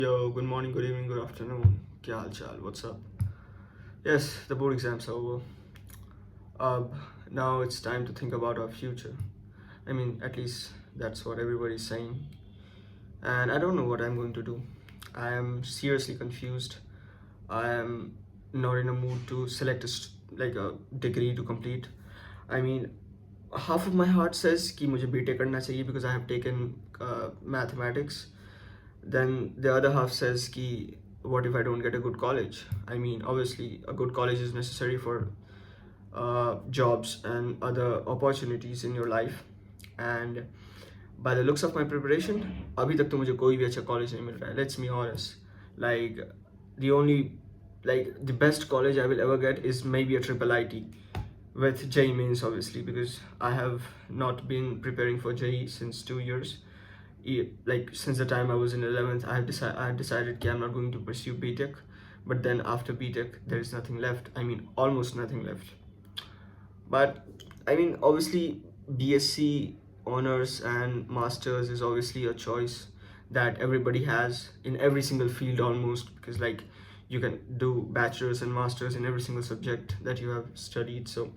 Yo, good morning, good evening, good afternoon. Kya hal chal? What's up? Yes, the board exams are over. Uh, Now it's time to think about our future. I mean, at least that's what everybody's saying. And I don't know what I'm going to do. I am seriously confused. I am not in a mood to select like a degree to complete. I mean, half of my heart says कि मुझे BTech करना चाहिए because I have taken mathematics. Then the other half says ki what if I don't get a good college? I mean, obviously a good college is necessary for jobs and other opportunities in your life. And by the looks of my preparation, अभी तक तो मुझे कोई भी अच्छा college नहीं मिल रहा है. Let's be honest. Like the only the best college I will ever get is maybe a triple IT with JEE mains, obviously, because I have not been preparing for JEE since 2 years. Like since the time I was in 11th, I have decided that I'm not going to pursue BTech. But then after BTech, there is nothing left. I mean, almost nothing left. But I mean, obviously, BSc honors and masters is obviously a choice that everybody has in every single field almost, because like you can do bachelor's and masters in every single subject that you have studied. So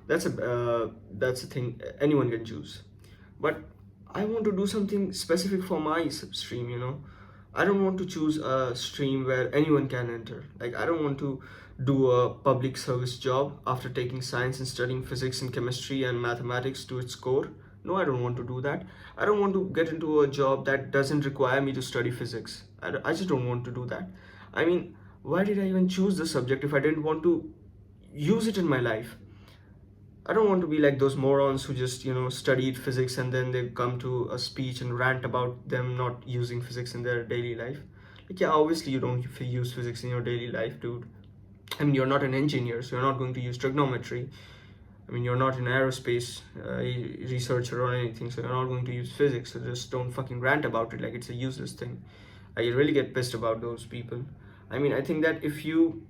that's a thing anyone can choose. But I want to do something specific for my stream, you know. I don't want to choose a stream where anyone can enter. Like, I don't want to do a public service job after taking science and studying physics and chemistry and mathematics to its core. No, I don't want to do that. I don't want to get into a job that doesn't require me to study physics. I just don't want to do that. I mean, why did I even choose the subject if I didn't want to use it in my life? I don't want to be like those morons who just, studied physics and then they come to a speech and rant about them not using physics in their daily life. Like, yeah, obviously you don't use physics in your daily life, dude. I mean, you're not an engineer, so you're not going to use trigonometry. I mean, you're not an aerospace researcher or anything, so you're not going to use physics. So just don't fucking rant about it like it's a useless thing. I really get pissed about those people. I mean, I think that if you,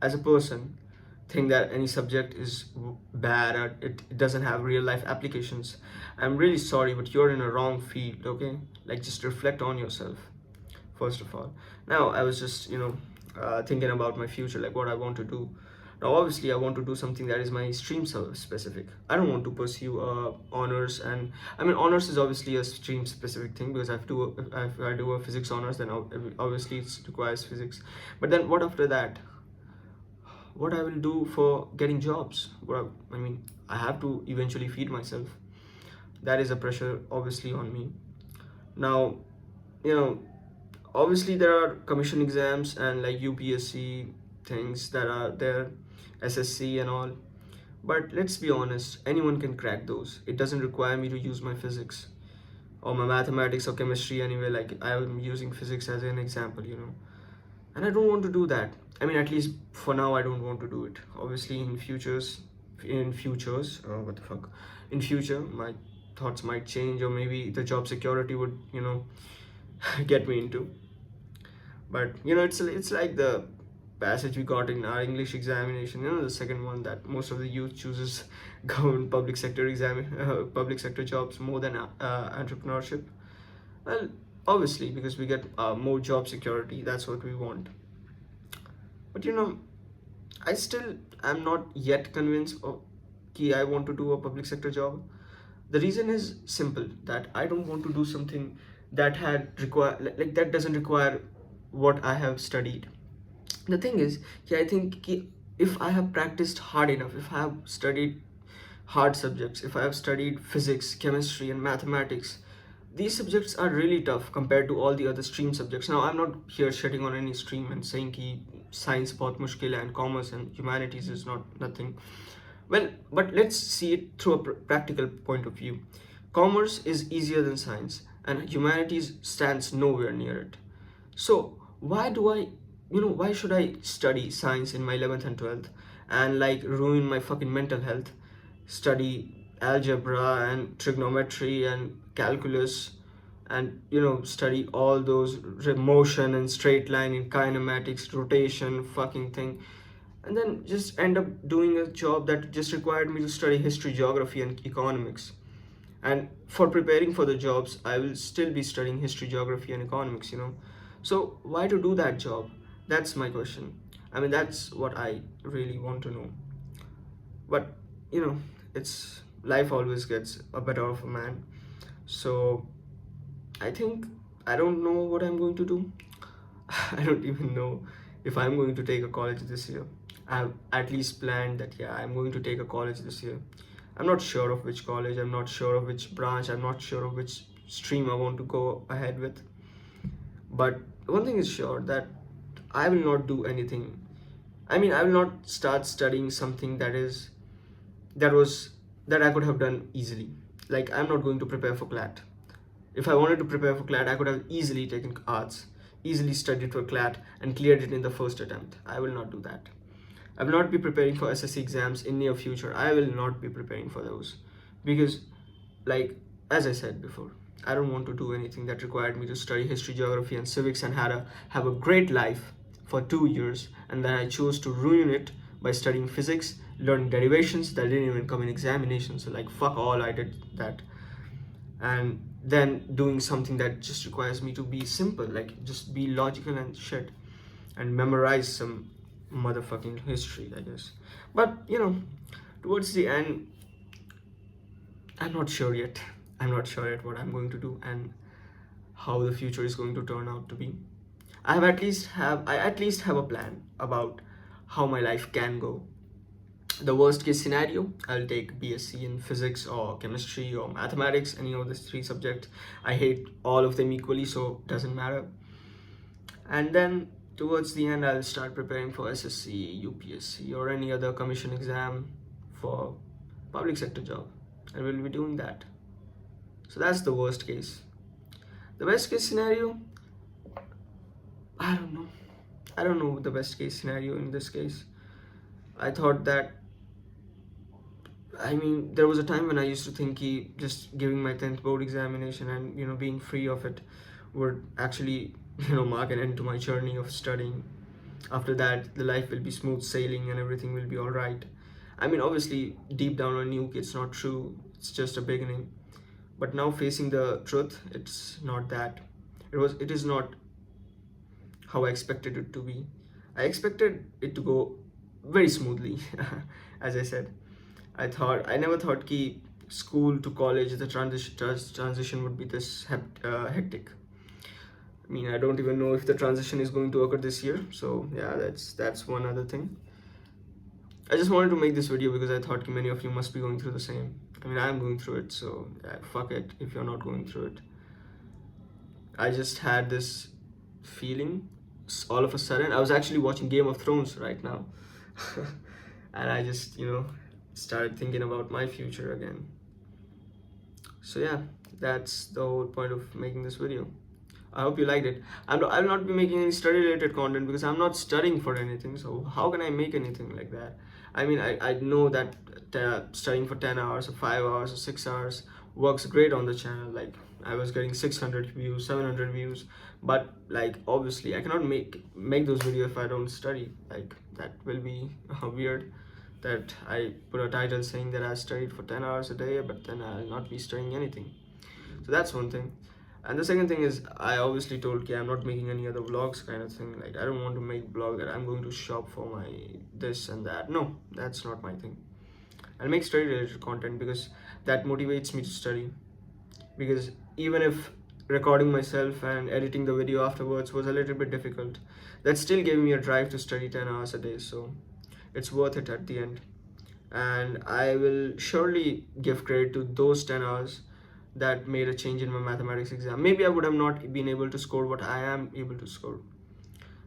as a person, think that any subject is bad or it doesn't have real life applications, I'm really sorry, but you're in a wrong field, okay? Like, just reflect on yourself, first of all. Now, I was just, thinking about my future, like what I want to do. Now, obviously, I want to do something that is my stream specific. I don't want to pursue honors, and I mean, honors is obviously a stream specific thing because if I do a physics honors, then obviously it requires physics. But then, what after that? What I will do for getting jobs? I mean, I have to eventually feed myself. That is a pressure, obviously, on me. Now, you know, obviously there are commission exams and like UPSC things that are there, SSC and all. But let's be honest, anyone can crack those. It doesn't require me to use my physics or my mathematics or chemistry anyway. Like I am using physics as an example. And I don't want to do that. I mean, at least for now, I don't want to do it. Obviously, what the fuck, in future, my thoughts might change, or maybe the job security would, get me into. But it's like the passage we got in our English examination. The second one, that most of the youth chooses government public sector jobs more than entrepreneurship. Well, obviously, because we get more job security, that's what we want. But I still am not yet convinced of कि I want to do a public sector job. The reason is simple, that I don't want to do something that that doesn't require what I have studied. The thing is, I think if I have practiced hard enough, if I have studied hard subjects, if I have studied physics, chemistry, and mathematics, these subjects are really tough compared to all the other stream subjects. Now, I'm not here shitting on any stream and saying कि science बहुत मुश्किल है and commerce and humanities is nothing. Well, but let's see it through a practical point of view. Commerce is easier than science, and humanities stands nowhere near it. So why should I study science in my 11th and 12th and like ruin my fucking mental health, study algebra and trigonometry and calculus, and study all those motion and straight line and kinematics, rotation, fucking thing, and then just end up doing a job that just required me to study history, geography, and economics. And for preparing for the jobs, I will still be studying history, geography, and economics. So why to do that job? That's my question. I mean, that's what I really want to know. But you know, it's life always gets a better of a man. So I think I don't know what I'm going to do. I don't even know if I'm going to take a college this year. I've at least planned that, yeah, I'm going to take a college this year. I'm not sure of which college, I'm not sure of which branch, I'm not sure of which stream I want to go ahead with. But one thing is sure, that I will not do anything. I mean, I will not start studying something that was that I could have done easily. Like, I'm not going to prepare for CLAT. If I wanted to prepare for CLAT, I could have easily taken arts, easily studied for CLAT, and cleared it in the first attempt. I will not do that. I will not be preparing for SSC exams in near future. I will not be preparing for those because, like, as I said before, I don't want to do anything that required me to study history, geography, and civics and have a great life for 2 years, and then I chose to ruin it by studying physics, learning derivations that didn't even come in examinations. So, like, fuck all, I did that. And then doing something that just requires me to be simple, like just be logical and shit, and memorize some motherfucking history, I guess. But towards the end, I'm not sure yet. I'm not sure yet what I'm going to do and how the future is going to turn out to be. I at least have a plan about how my life can go. The worst case scenario, I'll take BSc in physics or chemistry or mathematics, any of these three subjects. I hate all of them equally, so doesn't matter. And then towards the end, I'll start preparing for SSC, UPSC, or any other commission exam for public sector job. I will be doing that. So that's the worst case. The best case scenario, I don't know. I don't know the best case scenario in this case. I thought that, I mean, there was a time when I used to think just giving my 10th board examination and, being free of it would actually, mark an end to my journey of studying. After that, the life will be smooth sailing and everything will be all right. I mean, obviously, deep down I knew it's not true. It's just a beginning. But now facing the truth, it's not that. It is not how I expected it to be. I expected it to go very smoothly, as I said. I never thought ki school to college, the transition would be this hectic. I mean, I don't even know if the transition is going to occur this year. So yeah, that's one other thing. I just wanted to make this video because I thought many of you must be going through the same. I mean, I'm going through it, so yeah, fuck it if you're not going through it. I just had this feeling all of a sudden. I was actually watching Game of Thrones right now. And I just, started thinking about my future again. So yeah, that's the whole point of making this video. I hope you liked it. I'll not be making any study related content because I'm not studying for anything. So how can I make anything like that? I mean, I know that studying for 10 hours or 5 hours or 6 hours works great on the channel. Like, I was getting 600 views, 700 views. But like, obviously I cannot make those videos if I don't study. Like, that will be weird that I put a title saying that I studied for 10 hours a day, but then I'll not be studying anything. So that's one thing. And the second thing is, I obviously told I'm not making any other vlogs kind of thing. Like, I don't want to make vlog that I'm going to shop for my this and that. No, that's not my thing. I'll make study related content because that motivates me to study. Because even if recording myself and editing the video afterwards was a little bit difficult, that still gave me a drive to study 10 hours a day. So it's worth it at the end. And I will surely give credit to those 10 hours that made a change in my mathematics exam. Maybe I would have not been able to score what I am able to score.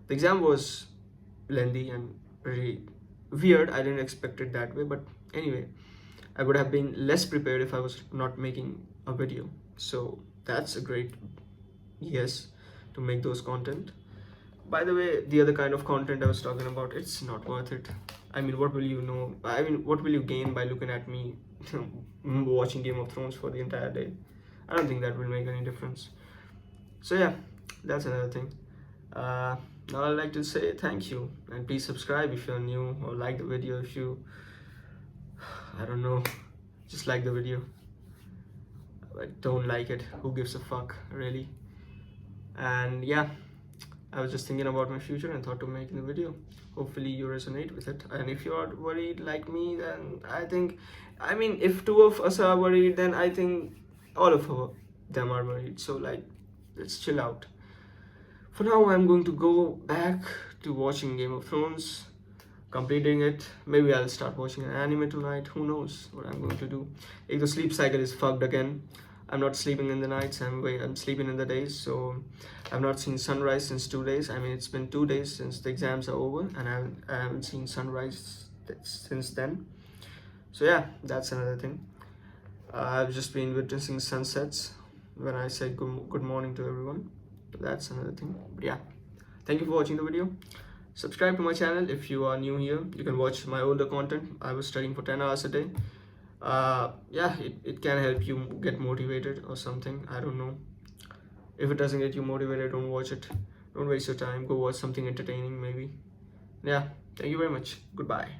The exam was lengthy and very weird. I didn't expect it that way, but anyway, I would have been less prepared if I was not making a video. So that's a great yes to make those content. By the way, the other kind of content I was talking about, it's not worth it. I mean, what will you know? I mean, what will you gain by looking at me watching Game of Thrones for the entire day? I don't think that will make any difference. So yeah, that's another thing. Now I'd like to say thank you, and please subscribe if you're new, or like the video if you, I don't know, just like the video. But don't like it, who gives a fuck, really? And yeah, I was just thinking about my future and thought to make the video. Hopefully you resonate with it. And if you are worried like me, then I mean, if two of us are worried, then I think all of them are worried. So like, let's chill out. For now, I'm going to go back to watching Game of Thrones, completing it. Maybe I'll start watching an anime tonight. Who knows what I'm going to do? If the sleep cycle is fucked again, I'm not sleeping in the nights. I'm sleeping in the days. So I've not seen sunrise since 2 days. I mean, it's been 2 days since the exams are over, and I haven't seen sunrise since then. So yeah, that's another thing. I've just been witnessing sunsets when I said good morning to everyone. That's another thing. But yeah, thank you for watching the video. Subscribe to my channel if you are new here. You can watch my older content. I was studying for 10 hours a day. Yeah, it can help you get motivated or something. I don't know. If it doesn't get you motivated, don't watch it. Don't waste your time. Go watch something entertaining maybe. Yeah, thank you very much. Goodbye.